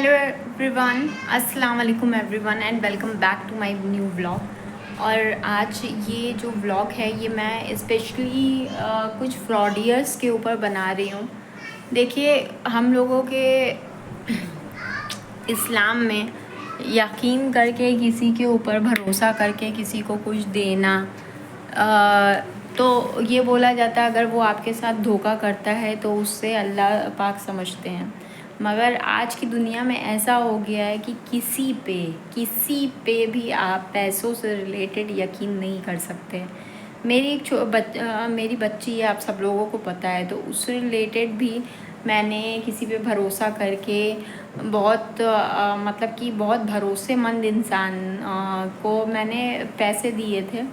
Hello everyone, अस्सलाम वालेकुम everyone and welcome back to my new vlog. और आज ये जो व्लॉग है ये मैं स्पेशली कुछ फ्रॉडियर्स के ऊपर बना रही हूँ। देखिए, हम लोगों के इस्लाम में यकीन करके किसी के ऊपर भरोसा करके किसी को कुछ देना, तो ये बोला जाता है अगर वो आपके साथ धोखा करता है तो उससे अल्लाह पाक समझते हैं। मगर आज की दुनिया में ऐसा हो गया है कि किसी पे भी आप पैसों से रिलेटेड यकीन नहीं कर सकते। मेरी बच्ची है, आप सब लोगों को पता है, तो उससे रिलेटेड भी मैंने किसी पे भरोसा करके बहुत मतलब कि बहुत भरोसेमंद इंसान को मैंने पैसे दिए थे।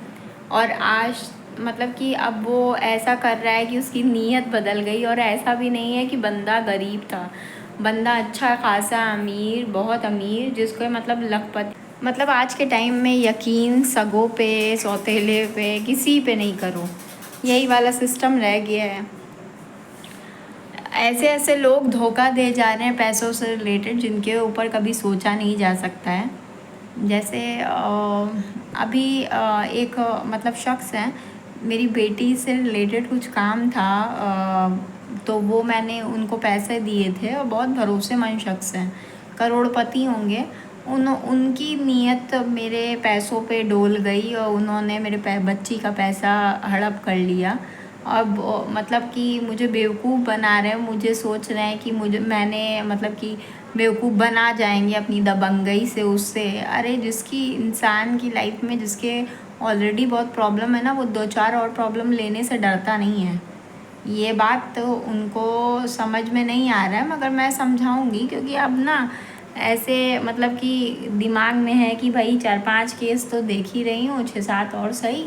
और आज मतलब कि अब वो ऐसा कर रहा है कि उसकी नीयत बदल गई। और ऐसा भी नहीं है कि बंदा गरीब था, बंदा अच्छा खासा अमीर, बहुत अमीर, जिसको मतलब लखपति। मतलब आज के टाइम में यकीन सगों पे, सौतेले पे, किसी पे नहीं करो, यही वाला सिस्टम रह गया है। ऐसे ऐसे लोग धोखा दे जा रहे हैं पैसों से रिलेटेड, जिनके ऊपर कभी सोचा नहीं जा सकता है। जैसे अभी एक मतलब शख्स है, मेरी बेटी से रिलेटेड कुछ काम था, तो वो मैंने उनको पैसे दिए थे और बहुत भरोसेमंद शख्स हैं, करोड़पति होंगे। उनकी नीयत मेरे पैसों पे डोल गई और उन्होंने मेरे बच्ची का पैसा हड़प कर लिया। अब मतलब कि मुझे बेवकूफ़ बना रहे हैं, मुझे सोच रहे हैं कि मैंने मतलब कि बेवकूफ़ बना जाएंगे अपनी दबंगई से उससे। अरे जिसकी इंसान की लाइफ में जिसके ऑलरेडी बहुत प्रॉब्लम है ना, वो दो चार और प्रॉब्लम लेने से डरता नहीं है। ये बात तो उनको समझ में नहीं आ रहा है, मगर मैं समझाऊंगी, क्योंकि अब ना ऐसे मतलब कि दिमाग में है कि भाई 4-5 केस तो देख ही रही हूँ, 6-7 और सही,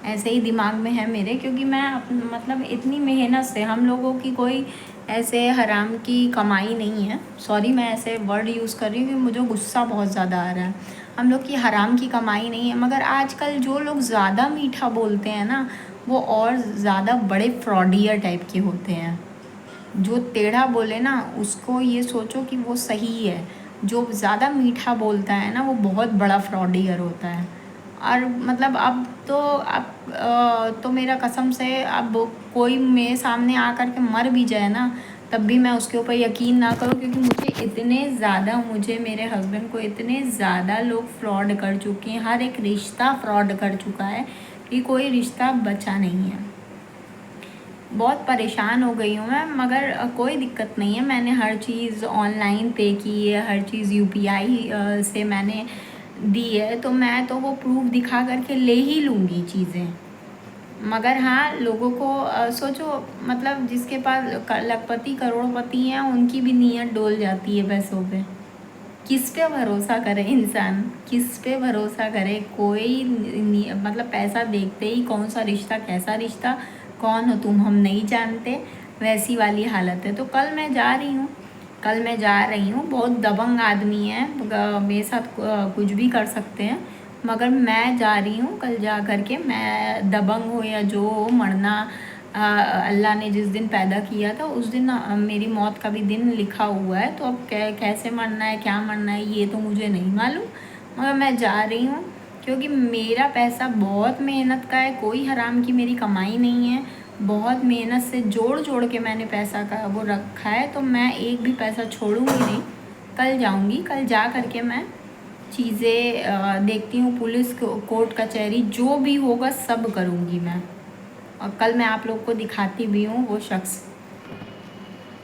ऐसे ही दिमाग में है मेरे। क्योंकि मैं मतलब इतनी मेहनत से, हम लोगों की कोई ऐसे हराम की कमाई नहीं है। सॉरी, मैं ऐसे वर्ड यूज़ कर रही हूँ क्योंकि मुझे गुस्सा बहुत ज़्यादा आ रहा है। हम लोग की हराम की कमाई नहीं है, मगर आजकल जो लोग ज़्यादा मीठा बोलते हैं ना, वो और ज़्यादा बड़े फ्रॉडियर टाइप के होते हैं। जो टेढ़ा बोले ना, उसको ये सोचो कि वो सही है। जो ज़्यादा मीठा बोलता है ना, वो बहुत बड़ा फ्रॉडियर होता है। और मतलब अब तो मेरा कसम से, अब कोई मेरे सामने आकर के मर भी जाए ना, तब भी मैं उसके ऊपर यकीन ना करूँ। क्योंकि मुझे मेरे हस्बैंड को इतने ज़्यादा लोग फ्रॉड कर चुके हैं, हर एक रिश्ता फ्रॉड कर चुका है कि कोई रिश्ता बचा नहीं है। बहुत परेशान हो गई हूँ मैं, मगर कोई दिक्कत नहीं है। मैंने हर चीज़ ऑनलाइन पे की है, हर चीज़ यूपीआई से मैंने दी है, तो मैं तो वो प्रूफ दिखा करके ले ही लूँगी चीज़ें। मगर हाँ, लोगों को सोचो, मतलब जिसके पास लखपति करोड़पति हैं, उनकी भी नीयत डोल जाती है पैसों पे। किस पे भरोसा करे इंसान, किस पे भरोसा करे कोई? मतलब पैसा देखते ही कौन सा रिश्ता, कैसा रिश्ता, कौन हो तुम, हम नहीं जानते, वैसी वाली हालत है। तो कल मैं जा रही हूँ, बहुत दबंग आदमी है, मेरे साथ कुछ भी कर सकते हैं, मगर मैं जा रही हूँ कल जा कर के। मैं दबंग हो या जो हो, मरना अल्लाह ने जिस दिन पैदा किया था उस दिन मेरी मौत का भी दिन लिखा हुआ है। तो अब कैसे मरना है, क्या मरना है, ये तो मुझे नहीं मालूम, मगर मैं जा रही हूँ। क्योंकि मेरा पैसा बहुत मेहनत का है, कोई हराम की मेरी कमाई नहीं है। बहुत मेहनत से जोड़ जोड़ के मैंने पैसा का वो रखा है, तो मैं एक भी पैसा छोड़ूंगी नहीं। कल जाऊंगी, कल जा करके मैं चीज़ें देखती हूँ, पुलिस कोर्ट कचहरी जो भी होगा सब करूँगी मैं। और कल मैं आप लोग को दिखाती भी हूँ वो शख्स,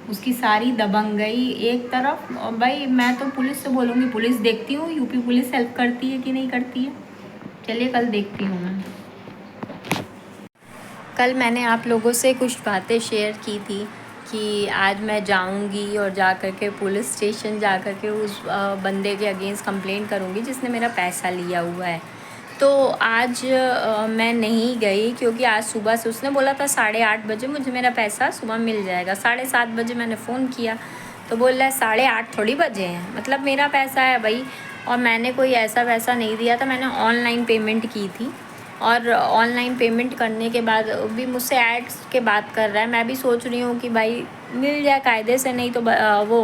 उसकी सारी दबंगई एक तरफ। और भाई मैं तो पुलिस से बोलूँगी, पुलिस देखती हूँ यूपी पुलिस हेल्प करती है कि नहीं करती है। चलिए कल देखती हूँ मैं। कल मैंने आप लोगों से कुछ बातें शेयर की थी कि आज मैं जाऊंगी और जा कर के पुलिस स्टेशन जा कर के उस बंदे के अगेंस्ट कंप्लेंट करूंगी जिसने मेरा पैसा लिया हुआ है। तो आज मैं नहीं गई, क्योंकि आज सुबह से उसने बोला था 8:30 बजे मुझे मेरा पैसा सुबह मिल जाएगा। 7:30 बजे मैंने फ़ोन किया तो बोल रहा है 8:30 थोड़ी बजे हैं, मतलब मेरा पैसा है भाई। और मैंने कोई ऐसा वैसा नहीं दिया था, मैंने ऑनलाइन पेमेंट की थी। और ऑनलाइन पेमेंट करने के बाद भी मुझसे ऐड्स के बात कर रहा है। मैं भी सोच रही हूँ कि भाई मिल जाए कायदे से, नहीं तो वो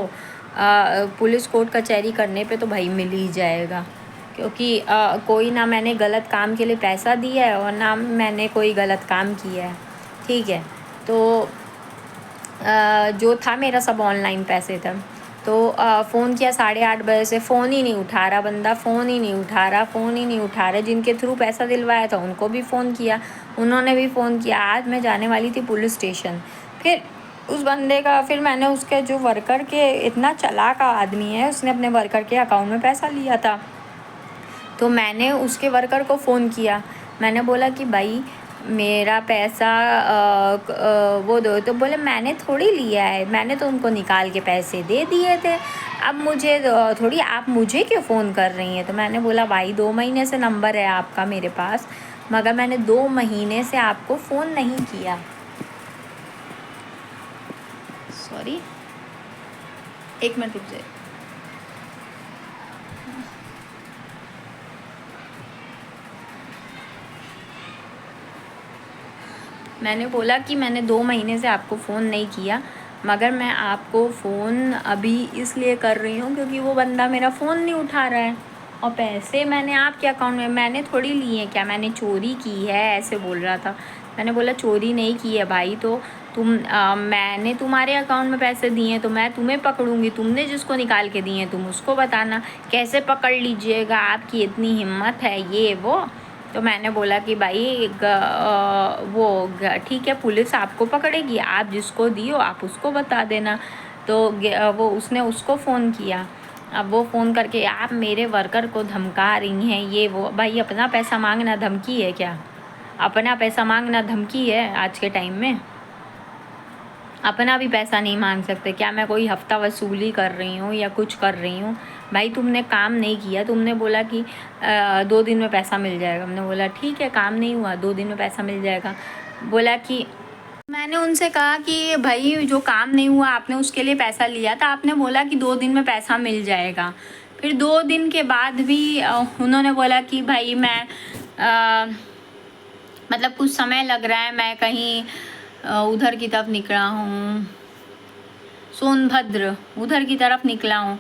पुलिस कोर्ट कचहरी करने पे तो भाई मिल ही जाएगा, क्योंकि कोई ना मैंने गलत काम के लिए पैसा दिया है और ना मैंने कोई गलत काम किया है, ठीक है। तो जो था मेरा सब ऑनलाइन पैसे थे। तो फ़ोन किया 8:30 बजे से, फ़ोन ही नहीं उठा रहा बंदा, फ़ोन ही नहीं उठा रहा, फ़ोन ही नहीं उठा रहा। जिनके थ्रू पैसा दिलवाया था उनको भी फ़ोन किया, उन्होंने भी फ़ोन किया। आज मैं जाने वाली थी पुलिस स्टेशन, फिर उस बंदे का, फिर मैंने उसके जो वर्कर के, इतना चालाक आदमी है, उसने अपने वर्कर के अकाउंट में पैसा लिया था। तो मैंने उसके वर्कर को फ़ोन किया, मैंने बोला कि भाई मेरा पैसा वो दो। तो बोले मैंने थोड़ी लिया है, मैंने तो उनको निकाल के पैसे दे दिए थे, अब मुझे थोड़ी, आप मुझे क्यों फ़ोन कर रही हैं। तो मैंने बोला भाई 2 महीने से नंबर है आपका मेरे पास, मगर मैंने 2 महीने से आपको फ़ोन नहीं किया। सॉरी, 1 मिनट रुक जाए। मैंने बोला कि मैंने 2 महीने से आपको फ़ोन नहीं किया, मगर मैं आपको फ़ोन अभी इसलिए कर रही हूँ क्योंकि वो बंदा मेरा फ़ोन नहीं उठा रहा है, और पैसे मैंने आपके अकाउंट में, मैंने थोड़ी लिए हैं, क्या मैंने चोरी की है, ऐसे बोल रहा था। मैंने बोला चोरी नहीं की है भाई, तो मैंने तुम्हारे अकाउंट में पैसे दिए हैं तो मैं तुम्हें पकड़ूंगी, तुमने जिसको निकाल के दिए हैं तुम उसको बताना, कैसे पकड़ लीजिएगा, आपकी इतनी हिम्मत है, ये वो। तो मैंने बोला कि भाई ठीक है, पुलिस आपको पकड़ेगी, आप जिसको दियो आप उसको बता देना। तो वो उसने उसको फ़ोन किया, अब वो फ़ोन करके आप मेरे वर्कर को धमका रही हैं, ये वो। भाई अपना पैसा मांगना धमकी है क्या? अपना पैसा मांगना धमकी है आज के टाइम में? अपना भी पैसा नहीं मांग सकते क्या? मैं कोई हफ्ता वसूली कर रही हूँ या कुछ कर रही हूँ? भाई तुमने काम नहीं किया, तुमने बोला कि 2 दिन में पैसा मिल जाएगा। हमने बोला ठीक है, काम नहीं हुआ, 2 दिन में पैसा मिल जाएगा। बोला कि मैंने उनसे कहा कि भाई जो काम नहीं हुआ आपने उसके लिए पैसा लिया था, आपने बोला कि 2 दिन में पैसा मिल जाएगा। फिर 2 दिन के बाद भी उन्होंने बोला कि भाई मैं मतलब कुछ समय लग रहा है, मैं कहीं उधर की तरफ निकला हूँ, सोनभद्र उधर की तरफ निकला हूँ,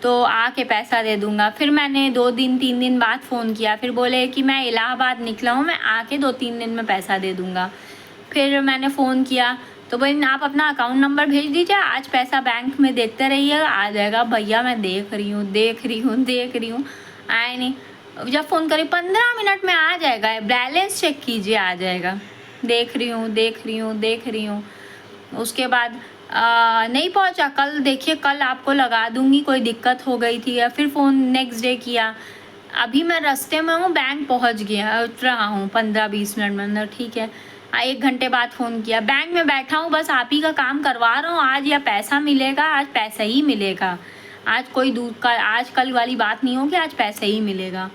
तो आके पैसा दे दूँगा। फिर मैंने 2 दिन 3 दिन बाद फ़ोन किया, फिर बोले कि मैं इलाहाबाद निकला हूँ, मैं आके 2-3 दिन में पैसा दे दूँगा। फिर मैंने फ़ोन किया तो भाई आप अपना अकाउंट नंबर भेज दीजिए, आज पैसा बैंक में देखते रहिएगा, आ जाएगा। भैया मैं देख रही हूँ, आए नहीं। जब फ़ोन करी 15 मिनट में आ जाएगा, बैलेंस चेक कीजिए, आ जाएगा। देख रही हूँ। उसके बाद नहीं पहुंचा। कल देखिए, कल आपको लगा दूंगी, कोई दिक्कत हो गई थी। या फिर फ़ोन नेक्स्ट डे किया, अभी मैं रास्ते में हूँ, बैंक पहुंच गया, उतर रहा हूँ 15-20 मिनट में अंदर, ठीक है। 1 घंटे बाद फ़ोन किया, बैंक में बैठा हूँ, बस आप ही का काम करवा रहा हूँ, आज या पैसा मिलेगा, आज पैसा ही मिलेगा, आज कोई आज कल वाली बात नहीं होगी, आज पैसा ही मिलेगा।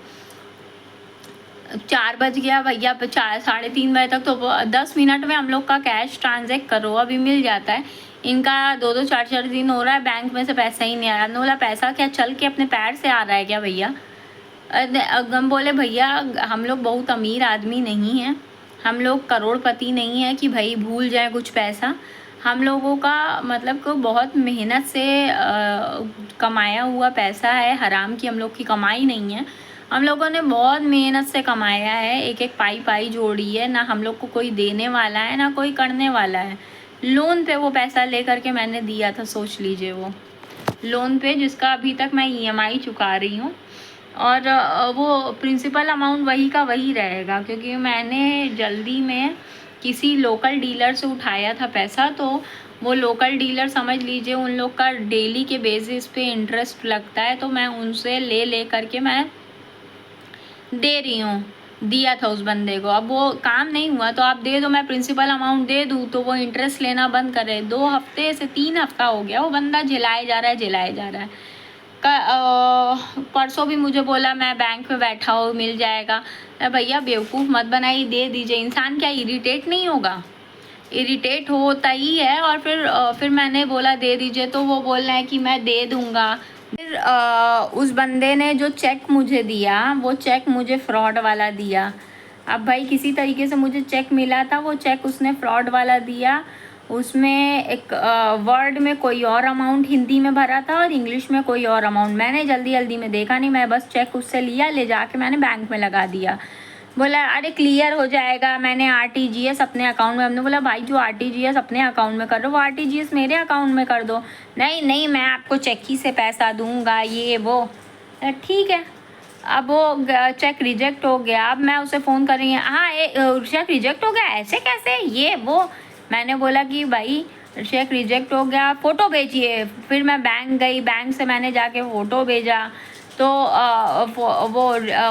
4 बज गया भैया, 3 बजे तक, तो 10 मिनट में हम लोग का कैश ट्रांजेक्ट करो अभी मिल जाता है। इनका 2-2 4-4 दिन हो रहा है, बैंक में से पैसा ही नहीं आ रहा। हमने बोला पैसा क्या चल के अपने पैर से आ रहा है क्या भैया? हम बोले भैया हम लोग बहुत अमीर आदमी नहीं हैं, हम लोग करोड़पति नहीं है कि भाई भूल जाए कुछ पैसा। हम लोगों का मतलब को बहुत मेहनत से कमाया हुआ पैसा है, हराम की हम लोग की कमाई नहीं है। हम लोगों ने बहुत मेहनत से कमाया है, एक एक पाई जोड़ी है, ना हम लोग को कोई देने वाला है ना कोई करने वाला है। लोन पे वो पैसा ले करके मैंने दिया था, सोच लीजिए, वो लोन पे जिसका अभी तक मैं EMI चुका रही हूँ, और वो प्रिंसिपल अमाउंट वही का वही रहेगा, क्योंकि मैंने जल्दी में किसी लोकल डीलर से उठाया था पैसा। तो वो लोकल डीलर समझ लीजिए उन लोग का डेली के बेसिस पे इंटरेस्ट लगता है, तो मैं उनसे ले करके मैं दे रही हूँ, दिया था उस बंदे को। अब वो काम नहीं हुआ तो आप दे दो, मैं प्रिंसिपल अमाउंट दे दूँ तो वो इंटरेस्ट लेना बंद करे। 2 हफ्ते से 3 हफ्ता हो गया वो बंदा झिलाए जा रहा है। परसों भी मुझे बोला मैं बैंक में बैठा हूँ, मिल जाएगा। भैया बेवकूफ़ मत बनाइए, दे दीजिए। इंसान क्या इरिटेट नहीं होगा? इरिटेट होता ही है। और फिर मैंने बोला दे दीजिए, तो वो बोल रहा है कि मैं दे दूँगा। फिर उस बंदे ने जो चेक मुझे दिया, वो चेक मुझे फ्रॉड वाला दिया। अब भाई किसी तरीके से मुझे चेक मिला था, वो चेक उसने फ्रॉड वाला दिया। उसमें एक वर्ड में कोई और अमाउंट हिंदी में भरा था और इंग्लिश में कोई और अमाउंट। मैंने जल्दी जल्दी में देखा नहीं, मैं बस चेक उससे लिया, ले जाके मैंने बैंक में लगा दिया। बोला अरे क्लियर हो जाएगा, मैंने आरटीजीएस अपने अकाउंट में। हमने बोला भाई जो आरटीजीएस अपने अकाउंट में कर रहे हो वो आरटीजीएस मेरे अकाउंट में कर दो। नहीं नहीं मैं आपको चेक ही से पैसा दूंगा, ये वो। ठीक है, अब वो चेक रिजेक्ट हो गया। अब मैं उसे फ़ोन कर रही हूँ, हाँ चेक रिजेक्ट हो गया, ऐसे कैसे, ये वो। मैंने बोला कि भाई चेक रिजेक्ट हो गया, फ़ोटो भेजिए। फिर मैं बैंक गई, बैंक से मैंने जाके फ़ोटो भेजा। तो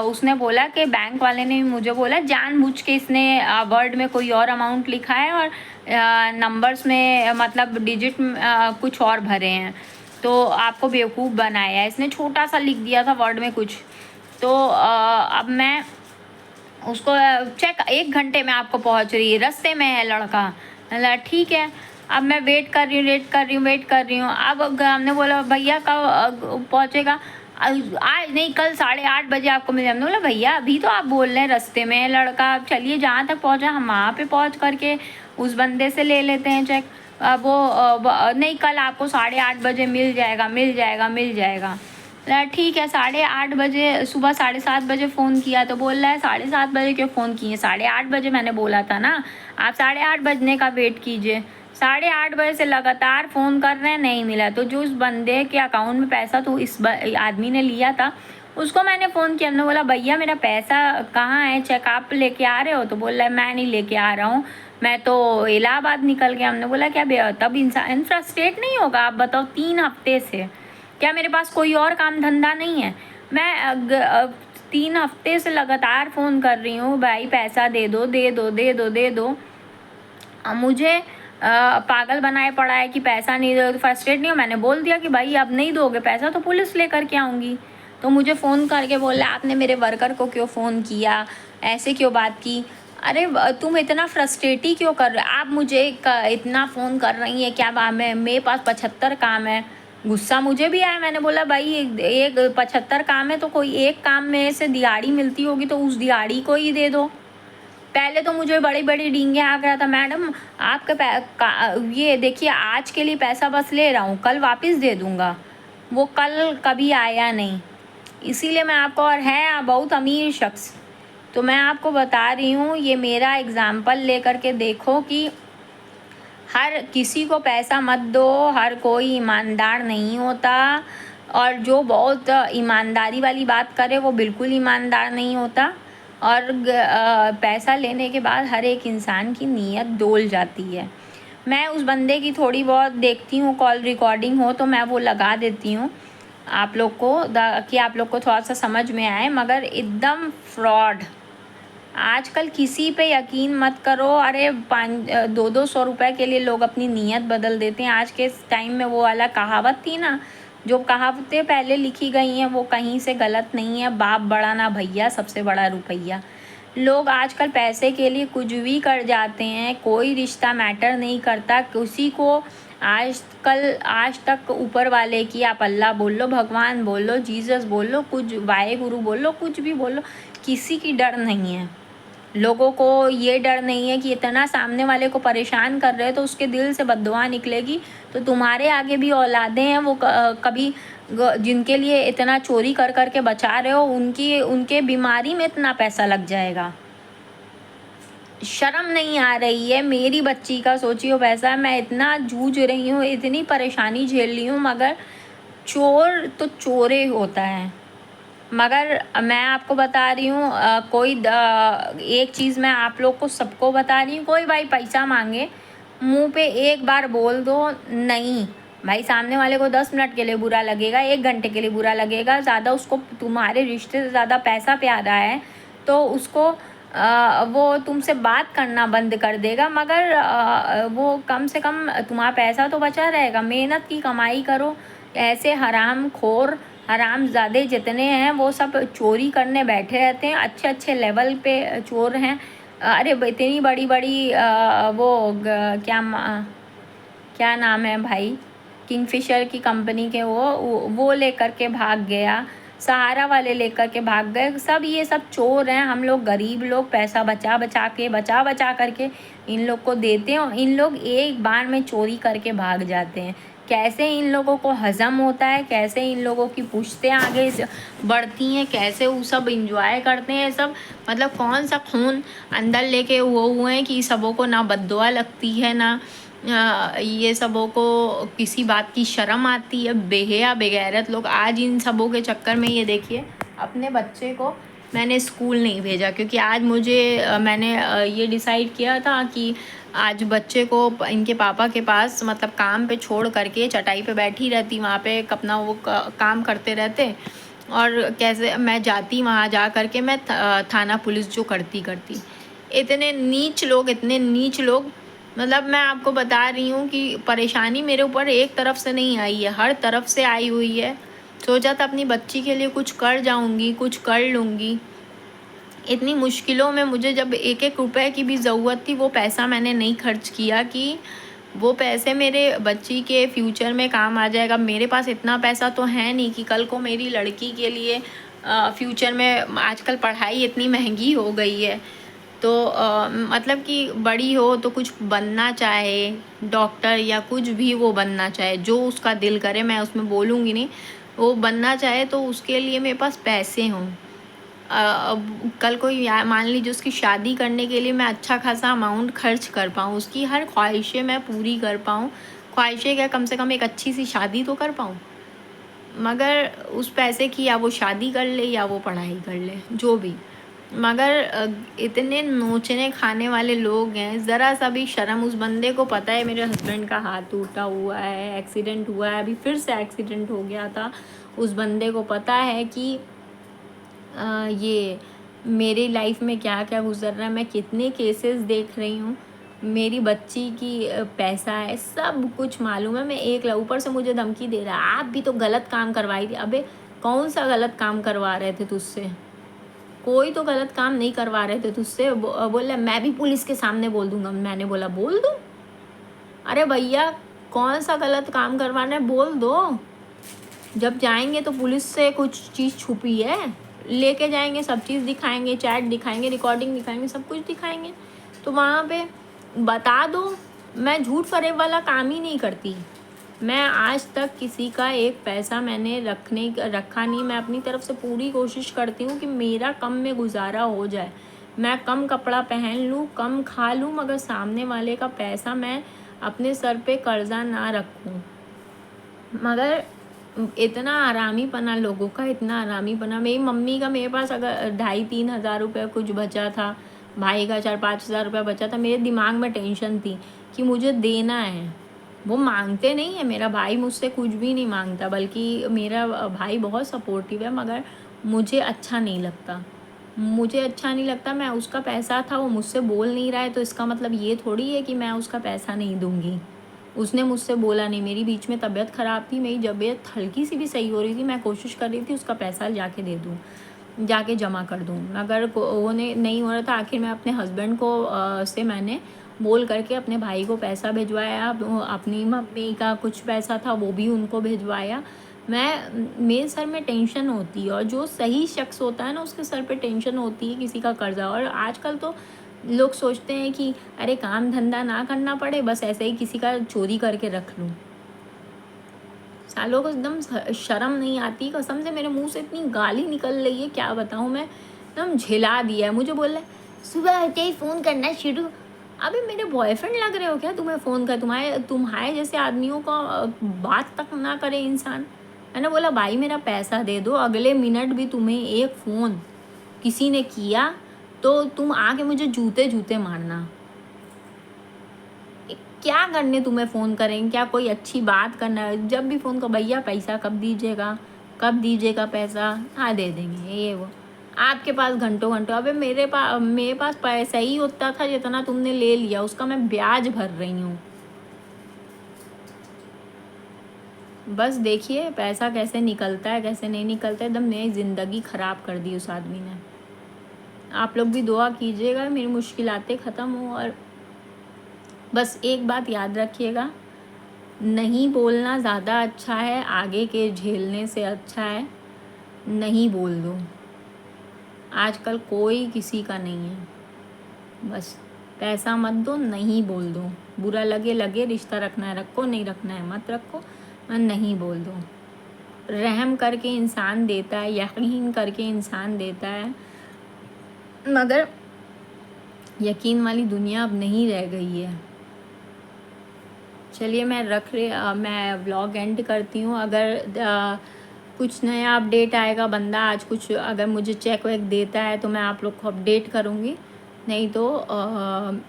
उसने बोला कि बैंक वाले ने मुझे बोला जानबूझ के इसने वर्ड में कोई और अमाउंट लिखा है और नंबर्स में मतलब डिजिट कुछ और भरे हैं, तो आपको बेवकूफ़ बनाया है। इसने छोटा सा लिख दिया था वर्ड में कुछ। तो अब मैं उसको चेक 1 घंटे में आपको पहुंच रही है, रास्ते में है लड़का। मतलब ठीक है, अब मैं वेट कर रही हूँ। अब हमने बोला भैया कब पहुंचेगा? आज नहीं, कल 8:30 बजे आपको मिल जाएगा। हमने बोला भैया अभी तो आप बोल रहे हैं रास्ते में है लड़का, अब चलिए जहाँ तक पहुँचा हम वहाँ पे पहुँच करके उस बंदे से ले लेते हैं चेक। अब वो नहीं, कल आपको 8:30 बजे मिल जाएगा। ठीक है, 8:30 बजे, सुबह 7:30 बजे फ़ोन किया तो बोल रहा है 7:30 बजे क्यों फ़ोन किए? 8:30 बजे मैंने बोला था ना, आप 8:30 बजने का वेट कीजिए। 8:30 बजे से लगातार फ़ोन कर रहे हैं, नहीं मिला। तो जो उस बंदे के अकाउंट में पैसा तो इस आदमी ने लिया था, उसको मैंने फ़ोन किया। हमने बोला भैया मेरा पैसा कहाँ है, चेक आप लेके आ रहे हो? तो बोल रहा है मैं नहीं लेके आ रहा हूँ, मैं तो इलाहाबाद निकल गया। हमने बोला क्या तब इंसान फ्रस्ट्रेट नहीं होगा? आप बताओ, 3 हफ्ते से क्या मेरे पास कोई और काम धंधा नहीं है? मैं 3 हफ्ते से लगातार फ़ोन कर रही हूँ, भाई पैसा दे दो। मुझे पागल बनाए पड़ा है कि पैसा नहीं दो। फ्रस्ट्रेट नहीं हो, मैंने बोल दिया कि भाई अब नहीं दोगे पैसा तो पुलिस लेकर के आऊँगी। तो मुझे फ़ोन करके बोला आपने मेरे वर्कर को क्यों फ़ोन किया, ऐसे क्यों बात की? अरे तुम इतना फ्रस्ट्रेट ही क्यों कर रहे हो? आप मुझे इतना फ़ोन कर रही हैं, क्या काम है? मेरे पास 75 काम है। गुस्सा मुझे भी आया, मैंने बोला भाई एक 75 काम है तो कोई एक काम में से दिहाड़ी मिलती होगी तो उस दिहाड़ी को ही दे दो। पहले तो मुझे बड़ी बड़ी डींगे हाँक रहा था, मैडम आपके ये देखिए आज के लिए पैसा बस ले रहा हूँ, कल वापस दे दूँगा। वो कल कभी आया नहीं, इसीलिए मैं आपको, और है बहुत अमीर शख्स, तो मैं आपको बता रही हूँ ये मेरा एग्ज़ाम्पल लेकर के देखो कि हर किसी को पैसा मत दो, हर कोई ईमानदार नहीं होता। और जो बहुत ईमानदारी वाली बात करे वो बिल्कुल ईमानदार नहीं होता। और पैसा लेने के बाद हर एक इंसान की नीयत डोल जाती है। मैं उस बंदे की थोड़ी बहुत देखती हूँ, कॉल रिकॉर्डिंग हो तो मैं वो लगा देती हूँ आप लोग को, कि आप लोग को थोड़ा सा समझ में आए। मगर एकदम फ्रॉड, आजकल किसी पे यकीन मत करो। अरे 200 रुपए के लिए लोग अपनी नीयत बदल देते हैं। आज के टाइम में वो वाला कहावत थी ना, जो कहावतें पहले लिखी गई हैं वो कहीं से गलत नहीं है। बाप बड़ा ना भैया, सबसे बड़ा रुपया। लोग आजकल पैसे के लिए कुछ भी कर जाते हैं, कोई रिश्ता मैटर नहीं करता किसी को। आज तक ऊपर वाले की, आप अल्लाह बोल लो, भगवान बोल लो, जीसस बोल लो, कुछ वाहे गुरु बोल लो, कुछ भी बोल लो, किसी की डर नहीं है। लोगों को ये डर नहीं है कि इतना सामने वाले को परेशान कर रहे हो तो उसके दिल से बद्दुआ निकलेगी। तो तुम्हारे आगे भी औलादें हैं, वो कभी जिनके लिए इतना चोरी कर कर के बचा रहे हो, उनके बीमारी में इतना पैसा लग जाएगा। शर्म नहीं आ रही है? मेरी बच्ची का सोचियो पैसा, मैं इतना जूझ रही हूँ, इतनी परेशानी झेल रही हूँ, मगर चोर तो चोरे होता है। मगर मैं आपको बता रही हूँ, एक चीज़ मैं आप लोग को सबको बता रही हूँ, कोई भाई पैसा मांगे मुंह पे एक बार बोल दो नहीं। भाई सामने वाले को 10 मिनट के लिए बुरा लगेगा, 1 घंटे के लिए बुरा लगेगा, ज़्यादा उसको तुम्हारे रिश्ते से ज़्यादा पैसा प्यारा है तो उसको वो तुमसे बात करना बंद कर देगा। मगर वो कम से कम तुम्हारा पैसा तो बचा रहेगा। मेहनत की कमाई करो। ऐसे हरामखोर, हरामज़ादे जितने हैं वो सब चोरी करने बैठे रहते हैं, अच्छे अच्छे लेवल पे चोर हैं। अरे इतनी बड़ी बड़ी क्या नाम है भाई, किंगफिशर की कंपनी के वो लेकर के भाग गया। सहारा वाले लेकर के भाग गए। सब ये सब चोर हैं। हम लोग गरीब लोग पैसा बचा बचा करके इन लोग को देते हैं और इन लोग एक बार में चोरी करके भाग जाते हैं। कैसे इन लोगों को हज़म होता है, कैसे इन लोगों की पुश्तें आगे बढ़ती हैं, कैसे वो सब इंजॉय करते हैं सब, मतलब कौन सा खून अंदर लेके वो हुए हैं कि सबों को ना बद्दुआ लगती है, ना ये सबों को किसी बात की शर्म आती है। बेहया बेगैरत लोग। आज इन सबों के चक्कर में ये देखिए, अपने बच्चे को मैंने स्कूल नहीं भेजा क्योंकि आज मैंने ये डिसाइड किया था कि आज बच्चे को इनके पापा के पास मतलब काम पे छोड़ करके चटाई पे बैठी रहती, वहाँ पे अपना वो काम करते रहते, और कैसे मैं जाती वहाँ जा कर के मैं थाना पुलिस जो करती। इतने नीच लोग, मतलब मैं आपको बता रही हूँ कि परेशानी मेरे ऊपर एक तरफ से नहीं आई है, हर तरफ से आई हुई है। सोचा था अपनी बच्ची के लिए कुछ कर जाऊँगी, कुछ कर लूँगी। इतनी मुश्किलों में मुझे जब एक एक रुपए की भी ज़रूरत थी, वो पैसा मैंने नहीं खर्च किया कि वो पैसे मेरे बच्ची के फ्यूचर में काम आ जाएगा। मेरे पास इतना पैसा तो है नहीं कि कल को मेरी लड़की के लिए फ्यूचर में, आजकल पढ़ाई इतनी महंगी हो गई है, तो मतलब कि बड़ी हो तो कुछ बनना चाहे, डॉक्टर या कुछ भी वो बनना चाहे, जो उसका दिल करे, मैं उसमें बोलूँगी नहीं, वो बनना चाहे तो उसके लिए मेरे पास पैसे हों। अब कल को मान लीजिए उसकी शादी करने के लिए मैं अच्छा खासा अमाउंट खर्च कर पाऊँ, उसकी हर ख्वाहिशें मैं पूरी कर पाऊँ। ख्वाहिशें क्या, कम से कम एक अच्छी सी शादी तो कर पाऊँ। मगर उस पैसे की या वो शादी कर ले या वो पढ़ाई कर ले, जो भी। मगर इतने नोचने खाने वाले लोग हैं, ज़रा सा भी शर्म। उस बंदे को पता है मेरे हस्बैंड का हाथ टूटा हुआ है, एक्सीडेंट हुआ है, अभी फिर से एक्सीडेंट हो गया था। उस बंदे को पता है कि ये मेरी लाइफ में क्या क्या गुजर रहा है, मैं कितने केसेस देख रही हूँ, मेरी बच्ची की पैसा है, सब कुछ मालूम है। मैं एक ऊपर से मुझे धमकी दे रहा है, आप भी तो गलत काम करवाई थी। अबे कौन सा गलत काम करवा रहे थे तुझसे? कोई तो गलत काम नहीं करवा रहे थे तुझसे। बोल रहा मैं भी पुलिस के सामने बोल दूंगा। मैंने बोला बोल दो। अरे भैया कौन सा गलत काम करवाना है बोल दो। जब जाएंगे तो पुलिस से कुछ चीज़ छुपी है, लेके जाएंगे, सब चीज़ दिखाएंगे, चैट दिखाएंगे, रिकॉर्डिंग दिखाएंगे, सब कुछ दिखाएंगे, तो वहाँ पे बता दो। मैं झूठ फरेब वाला काम ही नहीं करती। मैं आज तक किसी का एक पैसा मैंने रखा नहीं। मैं अपनी तरफ से पूरी कोशिश करती हूँ कि मेरा कम में गुजारा हो जाए, मैं कम कपड़ा पहन लूँ, कम खा लूँ, मगर सामने वाले का पैसा मैं अपने सर पे कर्जा ना रखूँ। मगर इतना आरामीपना लोगों का, इतना आरामीपना। मेरी मम्मी का मेरे पास अगर 2,500-3 हज़ार रुपये कुछ बचा था, भाई का 4-5 हज़ार रुपये बचा था, मेरे दिमाग में टेंशन थी कि मुझे देना है। वो मांगते नहीं है, मेरा भाई मुझसे कुछ भी नहीं मांगता, बल्कि मेरा भाई बहुत सपोर्टिव है, मगर मुझे अच्छा नहीं लगता। मैं उसका पैसा था, वो मुझसे बोल नहीं रहा है, तो इसका मतलब ये थोड़ी है कि मैं उसका पैसा नहीं दूंगी। उसने मुझसे बोला नहीं, मेरी बीच में तबीयत ख़राब थी, मेरी तबीयत हल्की सी भी सही हो रही थी, मैं कोशिश कर रही थी उसका पैसा जाके दे दूँ, जाके जमा कर दूँ, मगर वो नहीं हो रहा था। आखिर मैं अपने हस्बैंड को से मैंने बोल करके अपने भाई को पैसा भिजवाया। अपनी मम्मी का कुछ पैसा था वो भी उनको भिजवाया। मेरे सर में टेंशन होती है, और जो सही शख्स होता है ना उसके सर पे टेंशन होती है किसी का कर्जा। और आजकल तो लोग सोचते हैं कि अरे काम धंधा ना करना पड़े, बस ऐसे ही किसी का चोरी करके रख लूँ। सालों को एकदम शर्म नहीं आती, कसम से मेरे मुंह से इतनी गाली निकल रही है, क्या बताऊँ मैं, एकदम झिला दिया है। मुझे बोल रहा है सुबह होते ही फ़ोन करना शुरू। अबे मेरे बॉयफ्रेंड लग रहे हो क्या तुम्हें फ़ोन कर? तुम्हारे जैसे आदमियों का बात तक ना करे इंसान। मैंने बोला भाई मेरा पैसा दे दो, अगले मिनट भी तुम्हें एक फ़ोन किसी ने किया तो तुम आके मुझे जूते जूते मारना। क्या करने तुम्हें फ़ोन करेंगे? क्या कोई अच्छी बात करना है? जब भी फ़ोन कर भैया पैसा कब दीजिएगा पैसा? हाँ दे देंगे, ये वो। आपके पास घंटों घंटों। अबे मेरे पास पैसा ही उतना था जितना तुमने ले लिया, उसका मैं ब्याज भर रही हूँ। बस देखिए पैसा कैसे निकलता है, कैसे नहीं निकलता है। एकदम मेरी ज़िंदगी ख़राब कर दी उस आदमी ने। आप लोग भी दुआ कीजिएगा मेरी मुश्किलातें ख़त्म हो। और बस एक बात याद रखिएगा, नहीं बोलना ज़्यादा अच्छा है आगे के झेलने से अच्छा है। नहीं बोल दो। आजकल कोई किसी का नहीं है, बस पैसा मत दो, नहीं बोल दो। बुरा लगे लगे, रिश्ता रखना है रखो, नहीं रखना है मत रखो, नहीं बोल दो। रहम करके इंसान देता है, यकीन करके इंसान देता है, मगर यकीन वाली दुनिया अब नहीं रह गई है। चलिए मैं व्लॉग एंड करती हूँ। अगर कुछ नया अपडेट आएगा, बंदा आज कुछ अगर मुझे चेक वेक देता है तो मैं आप लोग को अपडेट करूँगी, नहीं तो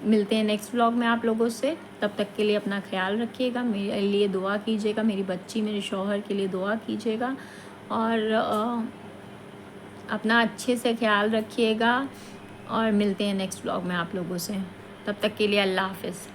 मिलते हैं नेक्स्ट व्लॉग में आप लोगों से। तब तक के लिए अपना ख्याल रखिएगा, मेरे लिए दुआ कीजिएगा, मेरी बच्ची मेरे शौहर के लिए दुआ कीजिएगा, और अपना अच्छे से ख्याल रखिएगा, और मिलते हैं नेक्स्ट व्लॉग में आप लोगों से। तब तक के लिए अल्लाह हाफ़िज़।